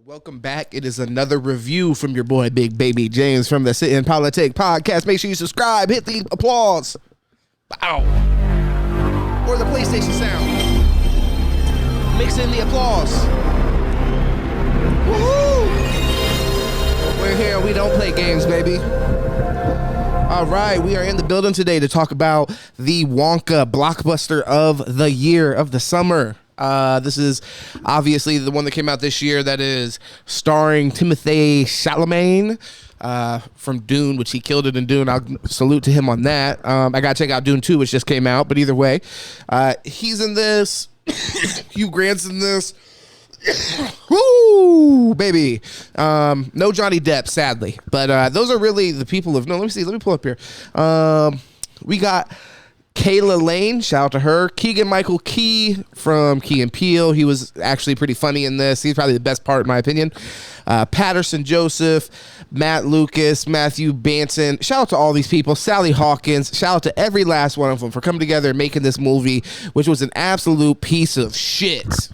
Welcome back. It is another review from your boy Big Baby James from the Sit in Politic podcast. Make sure you subscribe, hit the applause, bow, or the PlayStation sound. Mix in the applause. Woohoo! We're here. We don't play games, baby. All right, we are in the building today to talk about the Wonka blockbuster of the year, of the summer. This is obviously the one that came out this year that is starring Timothée Chalamet from Dune, which he killed it in Dune. I'll salute to him on that. I gotta check out Dune 2, which just came out, but either way, he's in this. Hugh Grant's in this. Woo, baby. No Johnny Depp, sadly, but those are really the people of. No, let me see. Let me pull up here. We got Kayla Lane, shout out to her. Keegan-Michael Key from Key and Peele. He was actually pretty funny in this. He's probably the best part, in my opinion. Patterson Joseph, Matt Lucas, Matthew Banton. Shout out to all these people. Sally Hawkins. Shout out to every last one of them for coming together and making this movie, which was an absolute piece of shit.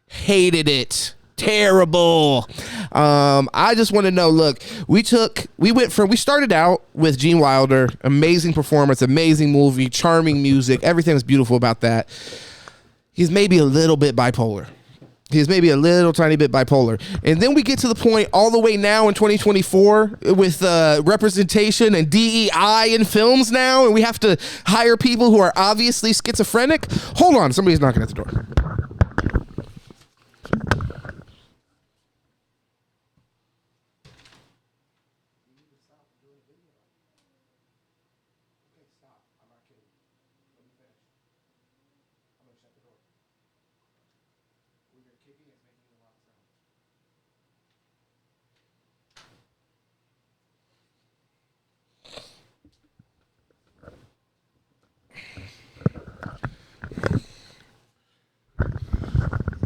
Hated it. Terrible. I just want to know, look, we started out with Gene Wilder, amazing performance, amazing movie, charming music, everything was beautiful about that. He's maybe a little bit bipolar. He's maybe a little tiny bit bipolar. And then we get to the point all the way now in 2024 with representation and DEI in films now, and we have to hire people who are obviously schizophrenic. Hold on, somebody's knocking at the door.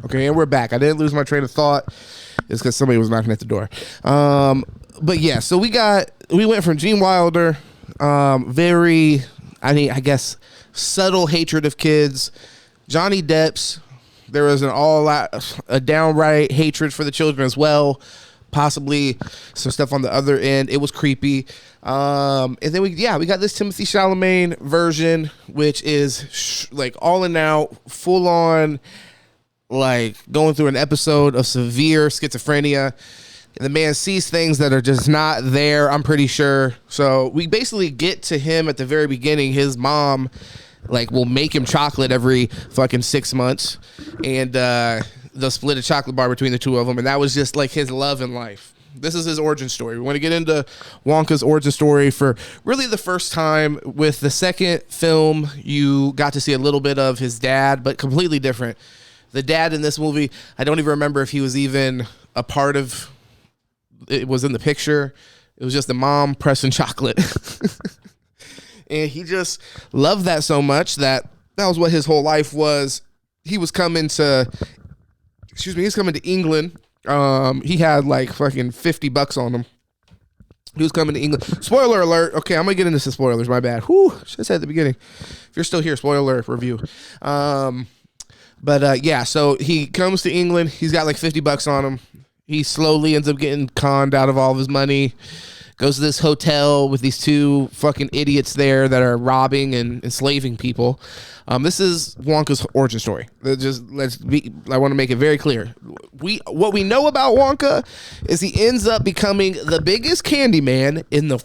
Okay, and we're back. I didn't lose my train of thought. It's because somebody was knocking at the door. But yeah, so we went from Gene Wilder, I guess, subtle hatred of kids. Johnny Depp's, there was a downright hatred for the children as well. Possibly some stuff on the other end. It was creepy. And then we got this Timothée Chalamet version, which is like all in out, full on, like going through an episode of severe schizophrenia. The man sees things that are just not there, I'm pretty sure. So we basically get to him at the very beginning. His mom will make him chocolate every fucking 6 months, and they'll split a chocolate bar between the two of them, and that was just like his love in life. This is his origin story. We want to get into Wonka's origin story for really the first time. With the second film, you got to see a little bit of his dad, but completely different. The dad in this movie, I don't even remember if he was even a part of it, was in the picture. It was just the mom pressing chocolate. And he just loved that so much that was what his whole life was. He's coming to England. He had like fucking $50 on him. He was coming to England. Spoiler alert. Okay, I'm gonna get into some spoilers. My bad. Whew, should have said at the beginning. If you're still here, spoiler review. So he comes to England. He's got like $50 on him. He slowly ends up getting conned out of all of his money. Goes to this hotel with these two fucking idiots there that are robbing and enslaving people. This is Wonka's origin story. I want to make it very clear. What we know about Wonka is he ends up becoming the biggest candyman in the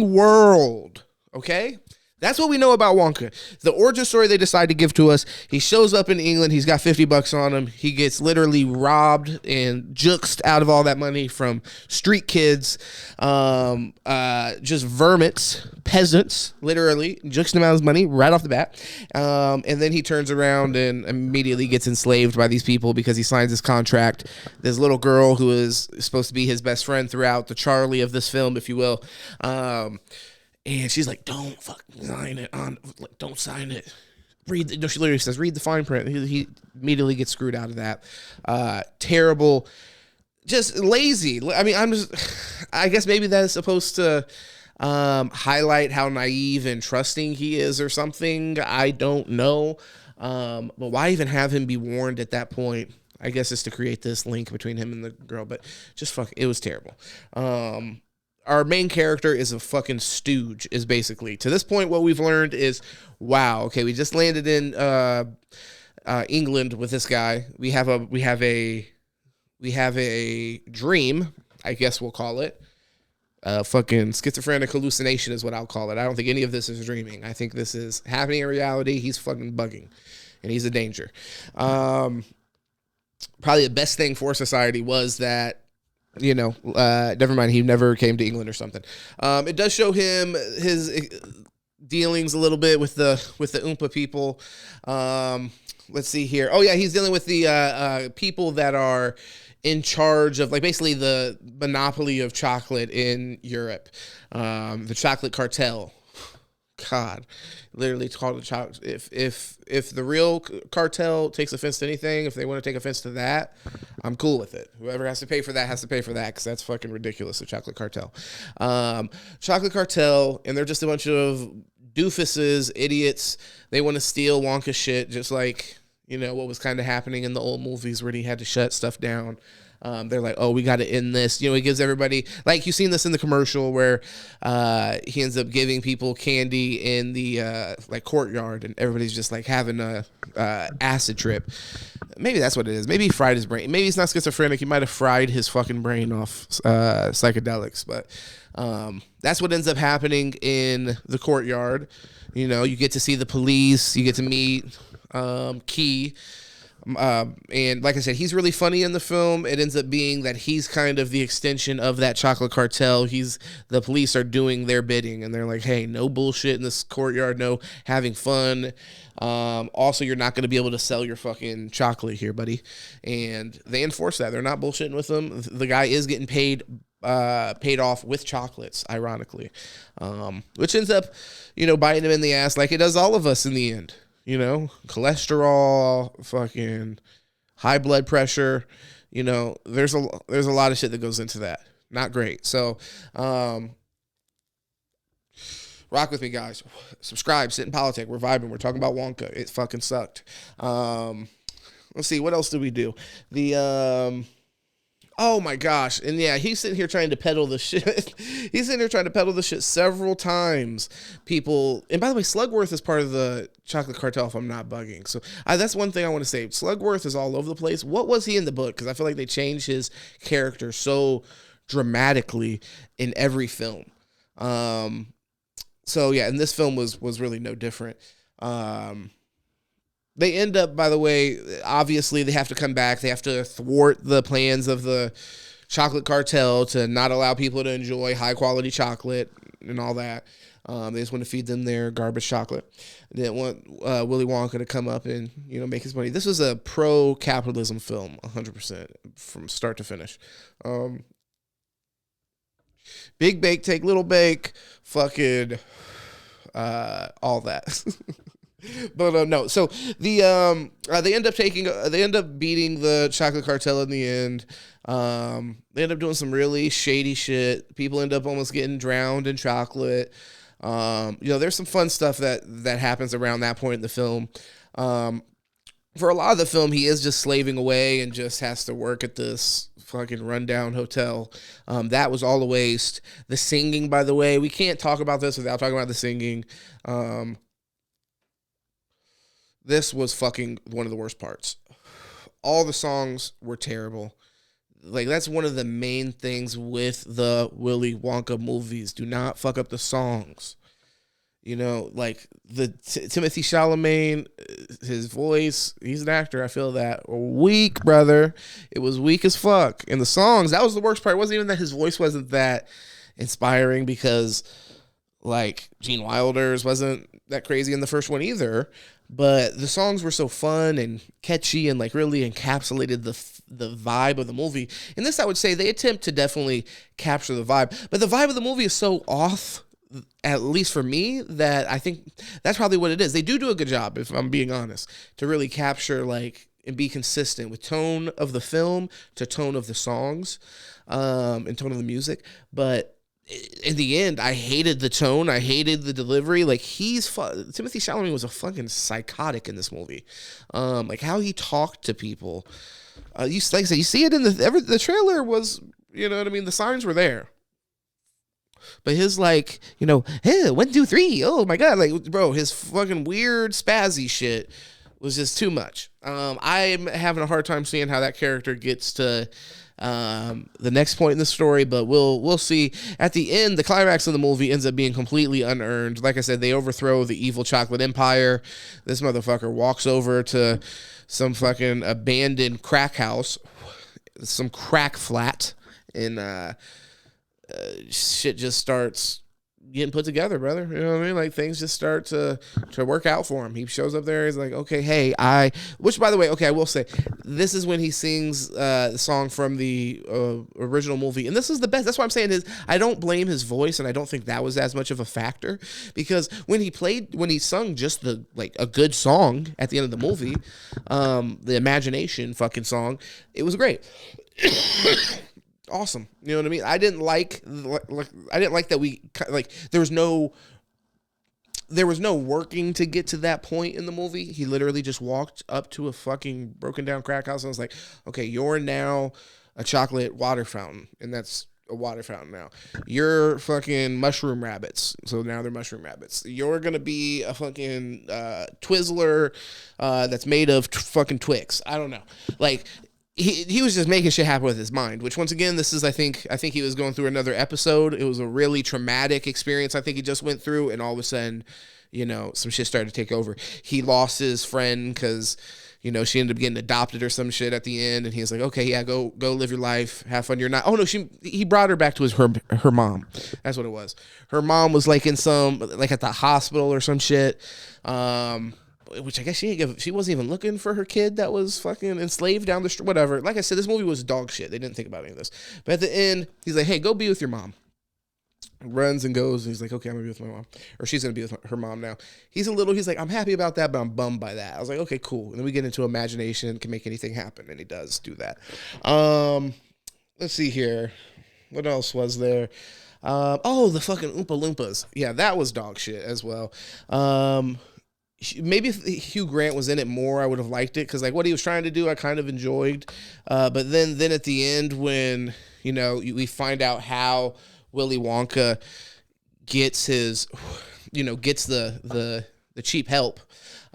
world. Okay? That's what we know about Wonka. The origin story they decide to give to us. He shows up in England. He's got $50 on him. He gets literally robbed and juxed out of all that money from street kids, just vermits, peasants, literally juxed him out of his money right off the bat. And then he turns around and immediately gets enslaved by these people because he signs this contract. This little girl who is supposed to be his best friend throughout the Charlie of this film, if you will. And she's like, don't fucking sign it. Don't sign it. She literally says, read the fine print. He immediately gets screwed out of that. Terrible. Just lazy. I mean, I guess maybe that is supposed to highlight how naive and trusting he is or something. I don't know. But why even have him be warned at that point? I guess it's to create this link between him and the girl, but just it was terrible. Our main character is a fucking stooge, is basically. To this point, what we've learned is, wow, okay, we just landed in England with this guy. We have a dream, I guess we'll call it. Fucking schizophrenic hallucination is what I'll call it. I don't think any of this is dreaming. I think this is happening in reality. He's fucking bugging, and he's a danger. Probably the best thing for society was that, never mind, he never came to England or something. It does show him his dealings a little bit with the Oompa people. Let's see here. Oh yeah, he's dealing with the people that are in charge of, like, basically the monopoly of chocolate in Europe. The chocolate cartel. God, literally called the chocolate. If the real cartel takes offense to anything, if they want to take offense to that, I'm cool with it. Whoever has to pay for that has to pay for that, because that's fucking ridiculous. The chocolate cartel, chocolate cartel, and they're just a bunch of doofuses, idiots. They want to steal Wonka shit, just like, what was kind of happening in the old movies where he had to shut stuff down. They're like, oh, we got to end this. He gives everybody, like, you've seen this in the commercial where he ends up giving people candy in the courtyard, and everybody's just like having a acid trip. Maybe that's what it is. Maybe he fried his brain. Maybe he's not schizophrenic. He might have fried his fucking brain off psychedelics. But that's what ends up happening in the courtyard. You get to see the police. You get to meet Key. And like I said, he's really funny in the film. It ends up being that he's kind of the extension of that chocolate cartel. The police are doing their bidding, and they're like, hey, no bullshit in this courtyard, no having fun. Also, you're not going to be able to sell your fucking chocolate here, buddy. And they enforce that. They're not bullshitting with them. The guy is getting paid off with chocolates, ironically, which ends up, biting him in the ass like it does all of us in the end. Cholesterol, fucking high blood pressure, there's a lot of shit that goes into that. Not great. So, rock with me, guys. Subscribe, sit in politics. We're vibing. We're talking about Wonka. It fucking sucked. Let's see. What else did we do? Oh my gosh. And yeah, he's sitting here trying to peddle the shit. He's sitting here trying to peddle the shit several times. People, and by the way, Slugworth is part of the chocolate cartel, if I'm not bugging. So that's one thing I want to say. Slugworth is all over the place. What was he in the book? Because I feel like they changed his character so dramatically in every film. So yeah, and this film was really no different. They end up, by the way, obviously they have to come back. They have to thwart the plans of the chocolate cartel to not allow people to enjoy high quality chocolate and all that. They just want to feed them their garbage chocolate. They didn't want Willy Wonka to come up and make his money. This was a pro-capitalism film, 100% from start to finish. Big bake, take little bake, fucking all that. But no, so they end up beating the chocolate cartel in the end. They end up doing some really shady shit. People end up almost getting drowned in chocolate. There's some fun stuff that happens around that point in the film. For a lot of the film, he is just slaving away and just has to work at this fucking rundown hotel. That was all a waste. The singing, by the way, we can't talk about this without talking about the singing. This was fucking one of the worst parts. All the songs were terrible. Like, that's one of the main things with the Willy Wonka movies. Do not fuck up the songs. Like the Timothée Chalamet, his voice, he's an actor. I feel that. Weak, brother. It was weak as fuck. And the songs, that was the worst part. It wasn't even that his voice wasn't that inspiring, because, like, Gene Wilder's wasn't that crazy in the first one either. But the songs were so fun and catchy and, like, really encapsulated the vibe of the movie. In this, I would say they attempt to definitely capture the vibe. But the vibe of the movie is so off, at least for me, that I think that's probably what it is. They do a good job, if I'm being honest, to really capture, like, and be consistent with tone of the film to tone of the songs, and tone of the music. But in the end, I hated the tone. I hated the delivery. Like, Timothée Chalamet was a fucking psychotic in this movie. Like, how he talked to people. Like I said, you see it in the trailer was, you know what I mean? The signs were there. But his like, hey, 1, 2, 3. Oh my God. Like, bro, his fucking weird spazzy shit was just too much. I'm having a hard time seeing how that character gets to the next point in the story, but we'll see. At the end, the climax of the movie ends up being completely unearned. Like I said, they overthrow the evil chocolate empire. This motherfucker walks over to some fucking abandoned crack house, some crack flat, and shit just starts getting put together, brother. You know what I mean? Like, things just start to work out for him. He shows up there. He's like, okay, hey, which, by the way, okay, I will say, this is when he sings the song from the original movie. And this is the best. That's what I'm saying is I don't blame his voice, and I don't think that was as much of a factor, because when he sung just a good song at the end of the movie, the Imagination fucking song, it was great. Awesome. You know what I mean? I didn't like that we, like, there was no working to get to that point in the movie. He literally just walked up to a fucking broken down crack house and was like, okay, you're now a chocolate water fountain, and that's a water fountain now. You're fucking mushroom rabbits, so now they're mushroom rabbits. You're gonna be a fucking Twizzler that's made of fucking Twix. I don't know. Like, He was just making shit happen with his mind, which, once again, this is, I think he was going through another episode. It was a really traumatic experience I think he just went through, and all of a sudden, some shit started to take over. He lost his friend because, she ended up getting adopted or some shit at the end, and he was like, okay, yeah, go live your life, have fun. You're not. Oh no, he brought her back to her mom. That's what it was. Her mom was like in some, like, at the hospital or some shit. Which I guess she wasn't even looking for her kid that was fucking enslaved down the street, whatever. Like I said, this movie was dog shit. They didn't think about any of this. But at the end, he's like, hey, go be with your mom. Runs and goes, and he's like, okay, I'm gonna be with my mom. Or she's gonna be with her mom now. He's like, I'm happy about that, but I'm bummed by that. I was like, okay, cool. And then we get into imagination, can make anything happen, and he does do that. Let's see here. What else was there? The fucking Oompa Loompas. Yeah, that was dog shit as well. Maybe if Hugh Grant was in it more, I would have liked it, because, like, what he was trying to do, I kind of enjoyed. But then at the end, when we find out how Willy Wonka gets his, gets the cheap help,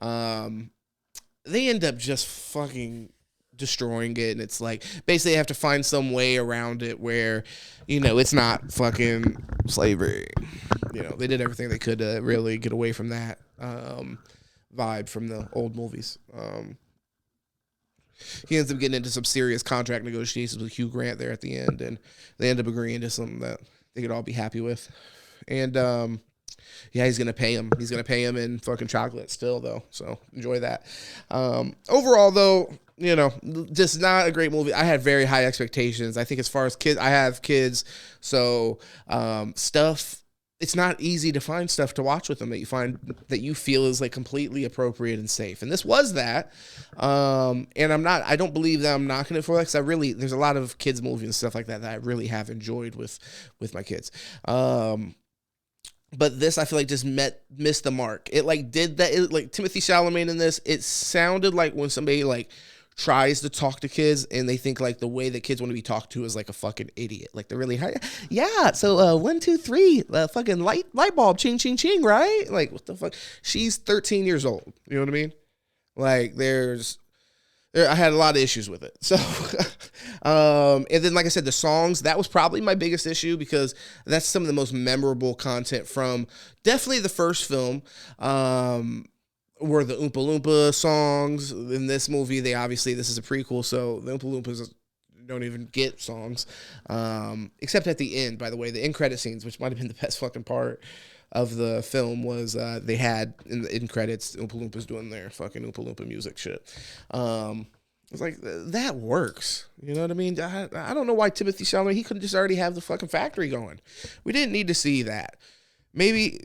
they end up just fucking destroying it, and it's like basically they have to find some way around it where it's not fucking slavery. They did everything they could to really get away from that vibe from the old movies. He ends up getting into some serious contract negotiations with Hugh Grant there at the end, and they end up agreeing to something that they could all be happy with. And yeah, he's gonna pay him. He's gonna pay him in fucking chocolate still, though. So enjoy that. Overall, though, just not a great movie. I had very high expectations. I think as far as kids, I have kids, so stuff. It's not easy to find stuff to watch with them that you find that you feel is like completely appropriate and safe. And this was that. And I don't believe that I'm knocking it for that, because there's a lot of kids movies and stuff like that I really have enjoyed with my kids. But this, I feel like, just missed the mark. It like did that. It, like Timothée Chalamet in this, it sounded like when somebody like tries to talk to kids and they think like the way that kids want to be talked to is like a fucking idiot. Like they're really high. Yeah. So 1, 2, 3, fucking light bulb, ching, ching, ching. Right. Like, what the fuck? She's 13 years old. You know what I mean? Like I had a lot of issues with it. So, and then, like I said, the songs, that was probably my biggest issue, because that's some of the most memorable content from definitely the first film. Were the Oompa Loompa songs. In this movie, this is a prequel, so the Oompa Loompas don't even get songs, except at the end. By the way, the end credit scenes, which might have been the best fucking part of the film, was they had in the end credits Oompa Loompas doing their fucking Oompa Loompa music shit. It's like, that works. You know what I mean? I don't know why Timothée Chalamet, he could just already have the fucking factory going. We didn't need to see that. Maybe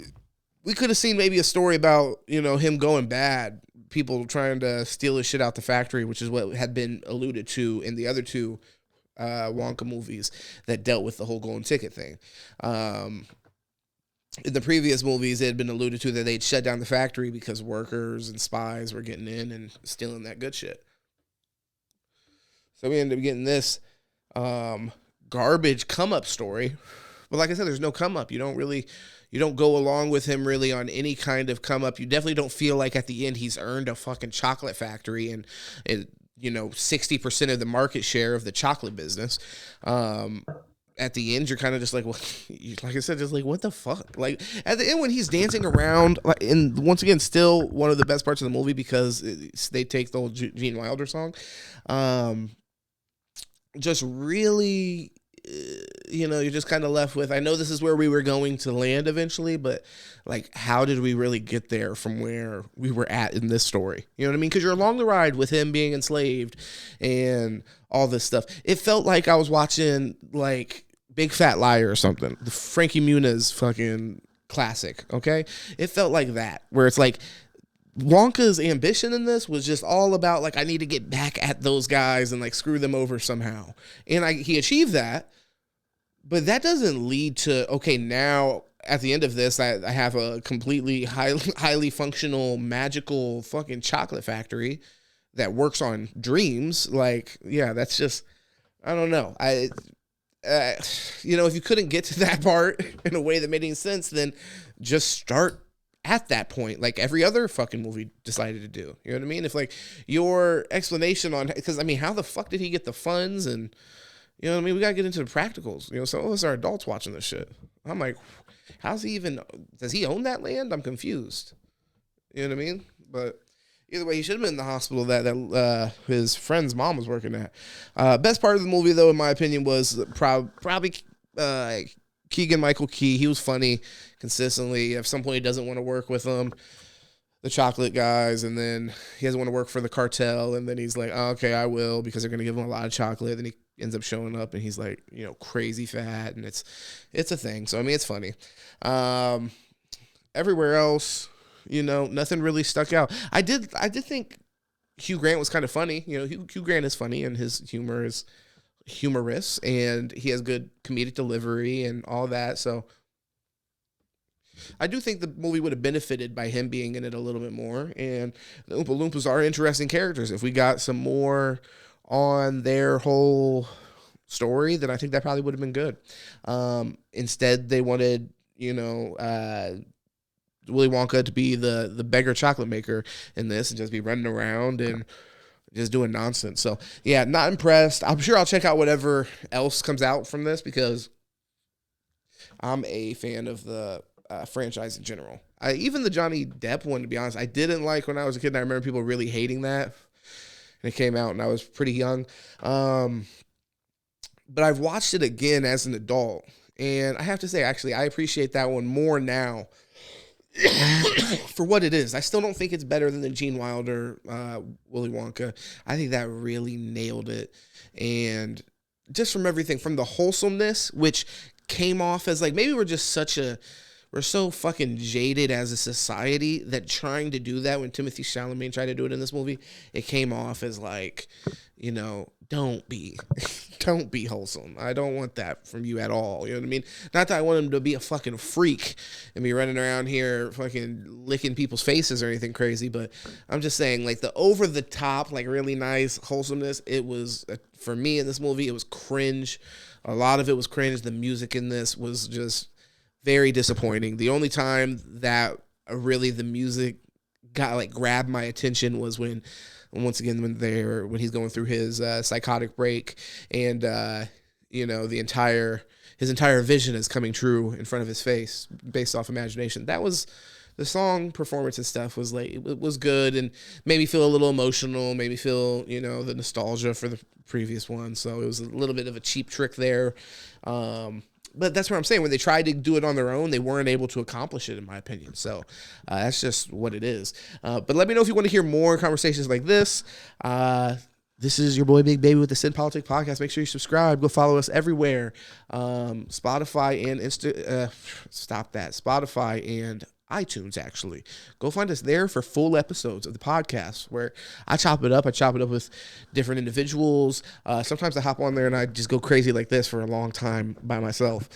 we could have seen maybe a story about, him going bad, people trying to steal his shit out the factory, which is what had been alluded to in the other two Wonka movies that dealt with the whole golden ticket thing. In the previous movies, it had been alluded to that they'd shut down the factory because workers and spies were getting in and stealing that good shit. So we end up getting this garbage come up story. But like I said, there's no come up. You don't go along with him really on any kind of come up. You definitely don't feel like at the end he's earned a fucking chocolate factory and 60% of the market share of the chocolate business. At the end, you're kind of just like, well, like I said, just like, what the fuck? Like at the end when he's dancing around, and once again, still one of the best parts of the movie because they take the old Gene Wilder song. Just really, you're just kind of left with, I know this is where we were going to land eventually, but like, how did we really get there from where we were at in this story? You know what I mean? Because you're along the ride with him being enslaved and all this stuff. It felt like I was watching like Big Fat Liar or something, the Frankie Muniz fucking classic. Okay, it felt like that, where it's like Wonka's ambition in this was just all about like, I need to get back at those guys and like screw them over somehow, and he achieved that. But that doesn't lead to, okay, now at the end of this, I have a completely highly functional, magical fucking chocolate factory that works on dreams. Like, yeah, that's just, I don't know. If you couldn't get to that part in a way that made any sense, then just start at that point, like every other fucking movie decided to do. You know what I mean? If like your explanation on, because I mean, how the fuck did he get the funds? And you know what I mean? We got to get into the practicals. Some of us are adults watching this shit. I'm like, does he own that land? I'm confused. You know what I mean? But either way, he should have been in the hospital that his friend's mom was working at. Best part of the movie, though, in my opinion, was probably Keegan-Michael Key. He was funny consistently. At some point, he doesn't want to work with them, the chocolate guys, and then he doesn't want to work for the cartel, and then he's like, oh, okay, I will, because they're going to give him a lot of chocolate. Then he ends up showing up, and he's like, crazy fat, and it's a thing. So, I mean, it's funny. Everywhere else, nothing really stuck out. I did think Hugh Grant was kind of funny. Hugh Grant is funny, and his humor is humorous, and he has good comedic delivery and all that. So I do think the movie would have benefited by him being in it a little bit more. And the Oompa Loompas are interesting characters. If we got some more on their whole story, then I think that probably would have been good. Instead, they wanted, Willy Wonka to be the beggar chocolate maker in this and just be running around and just doing nonsense. So, yeah, not impressed. I'm sure I'll check out whatever else comes out from this because I'm a fan of the franchise in general. Even the Johnny Depp one, to be honest, I didn't like when I was a kid. And I remember people really hating that. And it came out and I was pretty young. But I've watched it again as an adult. And I have to say, actually, I appreciate that one more now for what it is. I still don't think it's better than the Gene Wilder Willy Wonka. I think that really nailed it. And just from everything, from the wholesomeness, which came off as like, maybe we're so fucking jaded as a society that trying to do that when Timothée Chalamet tried to do it in this movie, it came off as like, don't be wholesome. I don't want that from you at all. You know what I mean? Not that I want him to be a fucking freak and be running around here fucking licking people's faces or anything crazy, but I'm just saying, like, the over the top, like, really nice wholesomeness, it was, for me in this movie, it was cringe. A lot of it was cringe. The music in this was just very disappointing. The only time that really the music grabbed my attention was when he's going through his psychotic break, and his entire vision is coming true in front of his face based off imagination. That was the song performance and stuff was like, it was good and made me feel a little emotional, made me feel the nostalgia for the previous one. So it was a little bit of a cheap trick there. But that's what I'm saying. When they tried to do it on their own, they weren't able to accomplish it, in my opinion. So that's just what it is. But let me know if you want to hear more conversations like this. This is your boy Big Baby with the Sin Politics Podcast. Make sure you subscribe. Go follow us everywhere. Spotify and Spotify and iTunes, actually. Go find us there for full episodes of the podcast where I chop it up. I chop it up with different individuals. Sometimes I hop on there and I just go crazy like this for a long time by myself.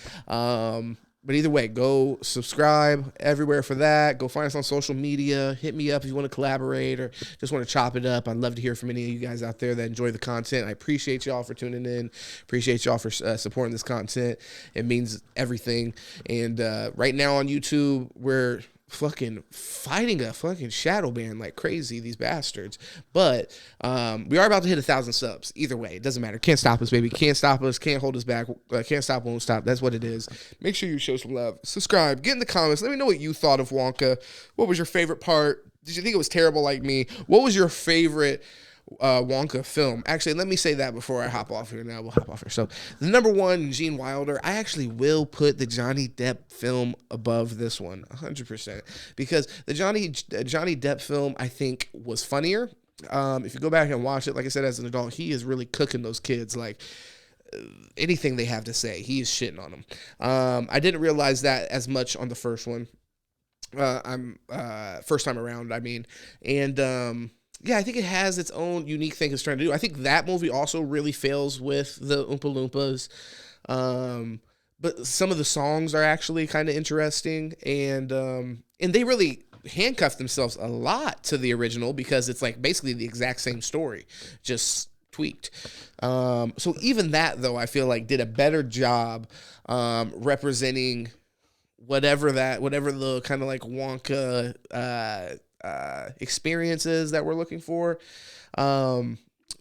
But either way, go subscribe everywhere for that. Go find us on social media. Hit me up if you want to collaborate or just want to chop it up. I'd love to hear from any of you guys out there that enjoy the content. I appreciate y'all for tuning in. Appreciate y'all for supporting this content. It means everything. And right now on YouTube, we're fucking fighting a fucking shadow ban like crazy, these bastards. But we are about to hit 1,000 subs. Either way, it doesn't matter. Can't stop us, baby. Can't stop us. Can't hold us back. Can't stop, won't stop. That's what it is. Make sure you show some love. Subscribe. Get in the comments. Let me know what you thought of Wonka. What was your favorite part? Did you think it was terrible like me? What was your favorite Wonka film? Actually, let me say that before I hop off here. Now we'll hop off here. So the number one, Gene Wilder. I actually will put the Johnny Depp film above this one 100% because the Johnny Depp film I think was funnier. If you go back and watch it, like I said, as an adult, he is really cooking those kids. Like anything they have to say, he is shitting on them. I didn't realize that as much on the first one. First time around, I mean, and yeah, I think it has its own unique thing it's trying to do. I think that movie also really fails with the Oompa Loompas. But some of the songs are actually kind of interesting, and they really handcuff themselves a lot to the original because it's like basically the exact same story, just tweaked. So even that, though, I feel like did a better job representing whatever the kind of like Wonka experiences that we're looking for.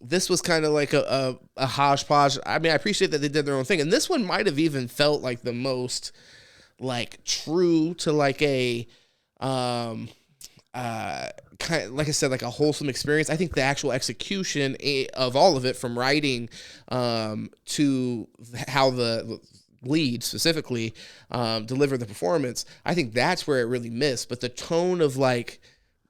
This was kind of like a hodgepodge. I mean, I appreciate that they did their own thing, and this one might have even felt like the most like true to like a kind of, like I said, like a wholesome experience. I think the actual execution of all of it, from writing to how the lead specifically deliver the performance, I think that's where it really missed. But the tone of like,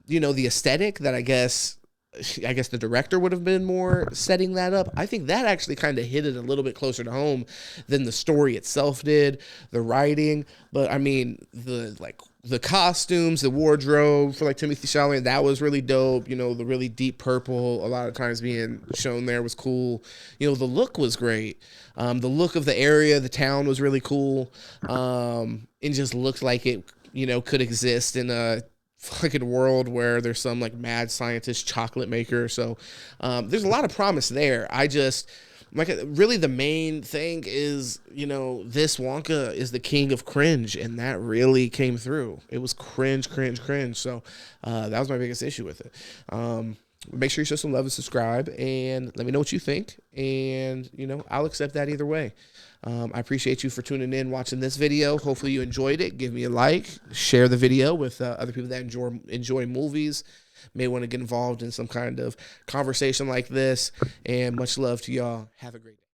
you know, the aesthetic that I guess the director would have been more setting that up, I think that actually kind of hit it a little bit closer to home than the story itself did, the writing. But I mean, the costumes, the wardrobe for like Timothée Chalamet, that was really dope. You know, the really deep purple a lot of times being shown there was cool. You know, the look was great. The look of the area, the town was really cool. It just looked like it, you know, could exist in a fucking world where there's some like mad scientist chocolate maker. So there's a lot of promise there. I just like, really the main thing is, you know, this Wonka is the king of cringe, and that really came through. It was cringe. So that was my biggest issue with it. Make sure you show some love and subscribe, and let me know what you think. And, you know, I'll accept that either way. I appreciate you for tuning in, watching this video. Hopefully you enjoyed it. Give me a like, share the video with other people that enjoy movies, may want to get involved in some kind of conversation like this. And much love to y'all. Have a great day.